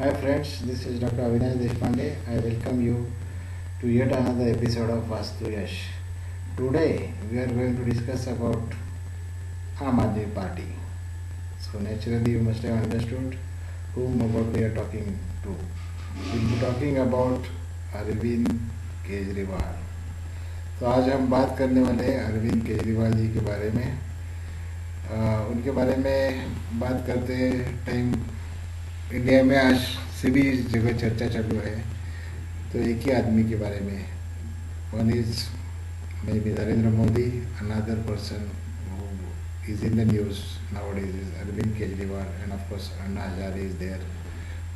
Hi friends, this is Dr. Avinash Deshpande. I welcome you to yet another episode of Vastu Yash. Today we are going to discuss about Aam Aadmi Party. So naturally you must have understood whom about we are talking to. We will be talking about Arvind Kejriwal. तो आज हम बात करने वाले हैं अरविंद केजरीवाल जी के बारे में. उनके बारे में बात करते टाइम इंडिया में आज सभी जगह चर्चा चालू है. तो एक ही आदमी के बारे में, one is may be Narendra Modi, another person is in the news nowadays is Arvind Kejriwal, and of course Anna Hazare is there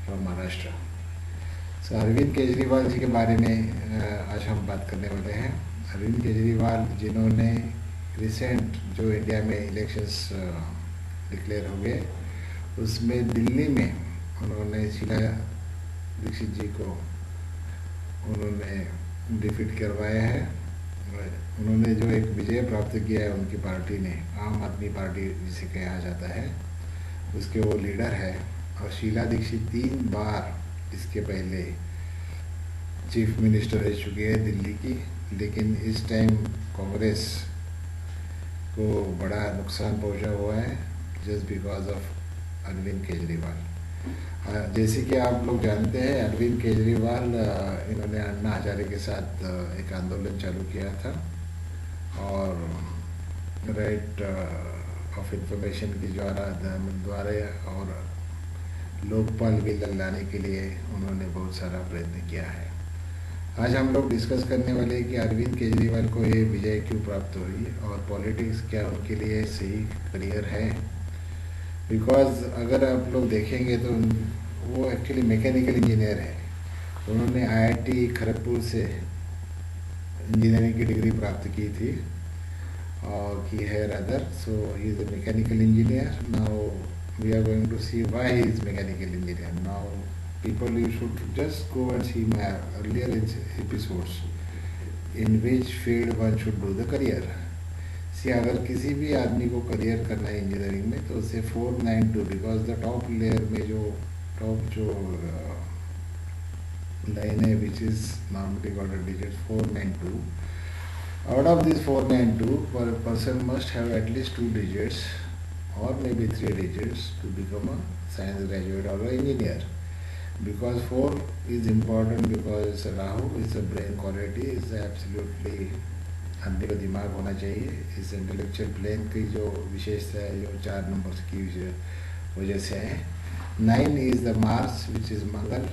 from Maharashtra. So Arvind Kejriwal ji के बारे में आज हम बात करने वाले हैं. अरविंद केजरीवाल जिन्होंने रिसेंट जो इंडिया में इलेक्शंस डिक्लेयर हो गए, उसमें दिल्ली में उन्होंने शीला दीक्षित जी को उन्होंने डिफीट करवाया है. उन्होंने जो एक विजय प्राप्त किया है उनकी पार्टी ने, आम आदमी पार्टी जिसे कहा जाता है, उसके वो लीडर है. और शीला दीक्षित 3 बार इसके पहले चीफ मिनिस्टर रह चुकी है दिल्ली की. लेकिन इस टाइम कांग्रेस को बड़ा नुकसान पहुंचा हुआ है just because of Arvind Kejriwal. जैसे कि आप लोग जानते हैं, अरविंद केजरीवाल इन्होंने अन्ना हजारे के साथ एक आंदोलन चालू किया था और राइट ऑफ इंफॉर्मेशन के द्वारा और लोकपाल बिल लाने के लिए उन्होंने बहुत सारा प्रयत्न किया है. आज हम लोग डिस्कस करने वाले हैं कि अरविंद केजरीवाल को ये विजय क्यों प्राप्त हुई और पॉलिटिक्स क्या उनके लिए सही करियर है. बिकॉज अगर आप लोग देखेंगे तो वो एक्चुअली मैकेनिकल इंजीनियर है. उन्होंने IIT खड़गपुर से इंजीनियरिंग की डिग्री प्राप्त की थी और की है rather. So he is a mechanical engineer. Now we are going to see why he is mechanical engineer. Now people, you should just go and see my earlier episodes in which field one should do the career. See, अगर किसी भी आदमी को career करना है engineering में तो उसे 492, बिकॉज द टॉप लेयर में जो टॉप जो लाइन है which is normally got a digit 492. Out of this 492 पर person must have at least 2 digits or maybe 3 digits to become a science graduate or an engineer. Because 4 is important because Rahu is a brain quality, is absolutely आदमी का दिमाग होना चाहिए. इस intellectual plane की जो विशेषता है जो 4 नंबर्स की वजह से है. 9 is the Mars which is Mangal.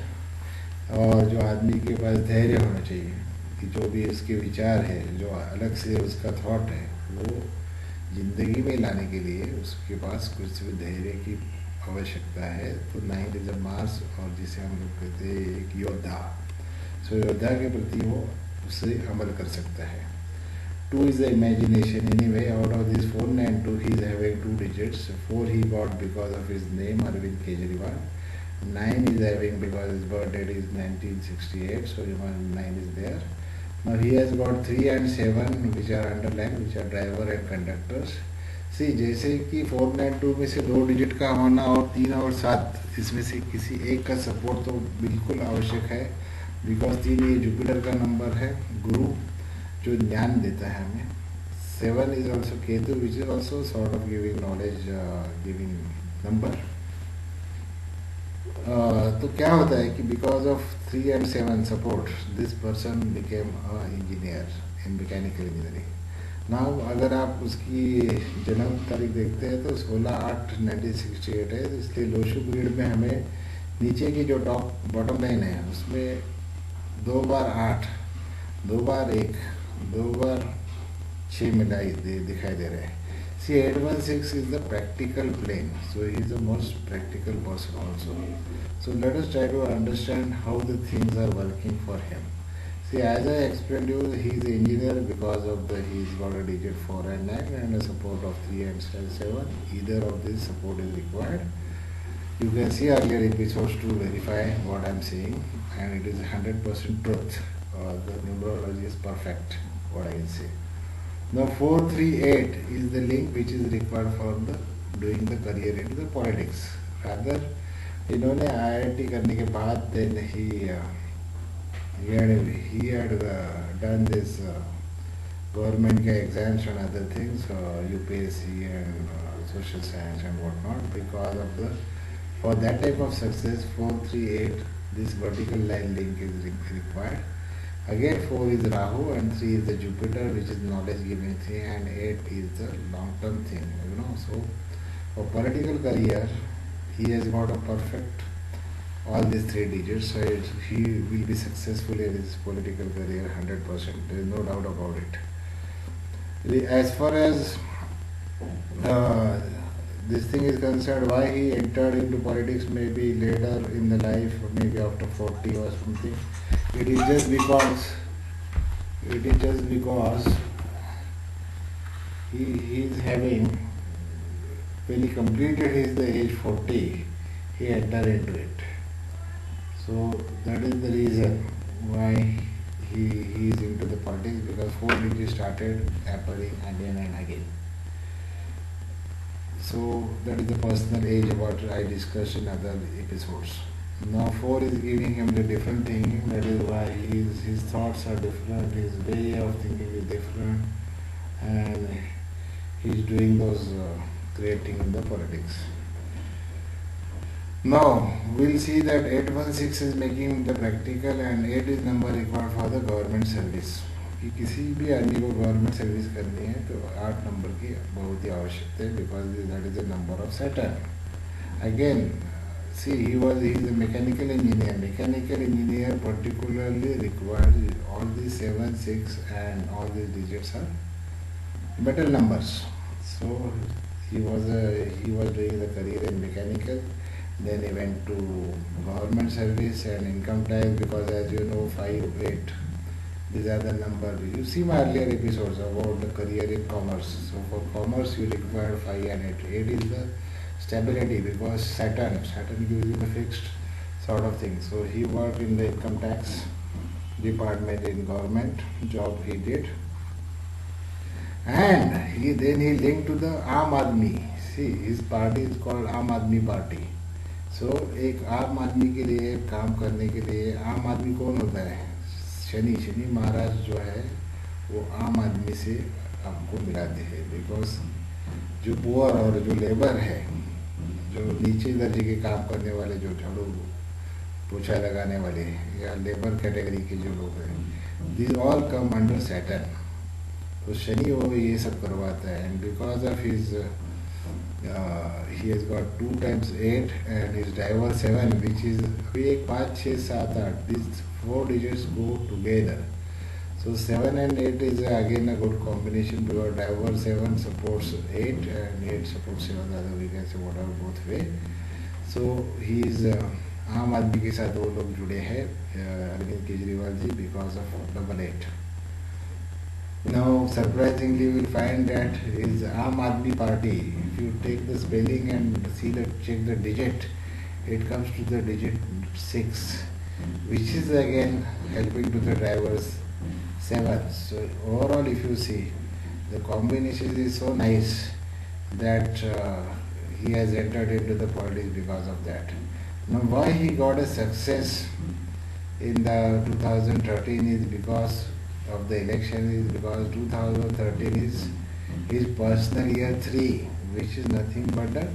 और जो आदमी के पास धैर्य होना चाहिए कि जो भी उसके विचार है, जो अलग से उसका थॉट है, वो जिंदगी में लाने के लिए उसके पास कुछ धैर्य की आवश्यकता है. तो 9 इज अ मार्स और जिसे हम लोग कहते हैं एक योद्धा. सो योद्धा के प्रति वो उससे अमल कर सकता है. 2 is the imagination. Anyway, out of this 492 he is having 2 digits. 4 he got because of his name Arvind Kejriwal. 9 is having because his birth date is 1968, so 9 is there. Now he has got 3 and 7 which are underlined, which are driver and conductors. सी जैसे कि 492 में से 2 digit का होना और 3 और 7, इसमें से किसी एक का सपोर्ट तो बिल्कुल आवश्यक है. बिकॉज 3 ये जुपिटर का नंबर है, गुरु जो ज्ञान देता है हमें. 7 is also Ketu which is also sort of giving knowledge, giving number. तो क्या होता है कि because of 3 and 7 support this person became a engineer in mechanical engineering. Now अगर आप उसकी जन्म तारीख देखते हैं तो 16/8/1968 है. इसलिए लोशु पीरियड में हमें नीचे की जो टॉप बॉटम लाइन है उसमें 2 बार 8, 2 बार 1, 2 बार 6 मिलाई दिखाई दे रहे हैं. C 816 is the practical plane. So he is the most practical person also. So let us try to understand how the things are working for him. See, as I explained you, he is an engineer because of he's got a digit 4 and 9 and a support of 3 and 7. Either of this support is required. You can see earlier episodes to verify what I am saying, and it is 100% truth. The numerology is perfect, what I can say. Now 438 is the link which is required for the doing the career into the politics. Rather, इन्होंने IIT करने के बाद then he had done this government के exams and other things, UPSC and social science and whatnot. Because of the for that type of success, 438, this vertical line link is required. Again, 4 is Rahu and 3 is the Jupiter, which is knowledge giving thing, and 8 is the long term thing. So for political career, he has got a perfect all these 3 digits, so he will be successful in his political career 100%. There is no doubt about it. As far as this thing is concerned, why he entered into politics maybe later in the life, maybe after 40 or something, it is just because he is having, when he completed his the age 40, he entered into it. So that is the reason why he is into the politics, because 4 digits started appearing again and again. So that is the personal age what I discussed in other episodes. Now 4 is giving him the different thinking, that is why his thoughts are different, his way of thinking is different, and he is doing those great things in the politics. Now we'll see that 816 is making the practical and 8 is number required for the government service. कि किसी भी आदमी को government service करनी है तो 8 number की बहुत ही आवश्यकता है, because that is the number of Saturn. Again see he is a mechanical engineer particularly requires all these 7, 6 and all these digits are metal numbers. So he was doing the career in mechanical, then he went to government service and income tax, because as you know 5, 8, these are the number. You see my earlier episodes about the career in commerce. So for commerce you require 5 and 8. 8 is the stability, because Saturn gives you the fixed sort of thing. So he worked in the income tax department in government job he did, and then he linked to the Aam Aadmi. See, his party is called Aam Aadmi Party. So एक आम आदमी के लिए काम करने के लिए, आम आदमी कौन होता है? शनि महाराज जो है वो आम आदमी से आपको मिलाते हैं, बिकॉज जो पुअर और जो लेबर है, जो नीचे दर्जे के काम करने वाले, जो झाड़ू पोछा लगाने वाले या लेबर कैटेगरी के जो लोग हैं, this all come under Saturn. तो शनि वो ये सब करवाता है, and because of his he has got 2 times 8 and his driver 7, which is अभी एक 5, 6, 7, 8, these 4 digits go together. So 7 and 8 is again a good combination, because driver 7 supports 8 and 8 supports 7, other we can say whatever both way. So he is आम आदमी के साथ वो लोग जुड़े हैं अरविंद केजरीवाल जी, because of 88. Now surprisingly we will find that is Aam Aadmi Party. If you take the spelling and check the digit, it comes to the digit 6, which is again helping to the drivers 7. So overall if you see, the combination is so nice that he has entered into the politics because of that. Now why he got a success in the 2013 is because of the election, is because 2013 is his personal year 3, which is nothing but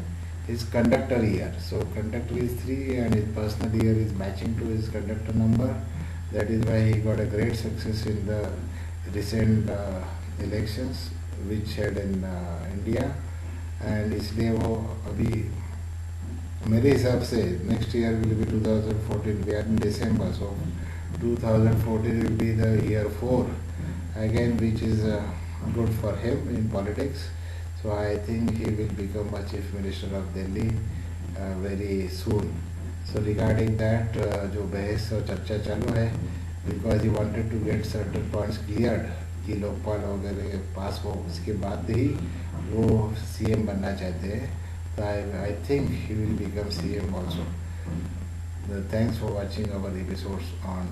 his conductor year. So conductor is 3 and his personal year is matching to his conductor number. That is why he got a great success in the recent elections which had in India. And इसलिए वो अभी मेरे हिसाब से next year will be 2014. We are in December, so 2014 will be the year 4 again, which is good for him in politics. So I think he will become a chief minister of Delhi very soon. So regarding that जो बहस और चर्चा चालू है, because he wanted to get certain points cleared कि लोकपाल वगैरह पास हो, उसके बाद ही वो CM बनना चाहते हैं. So I think he will become CM also. Thanks for watching our episodes on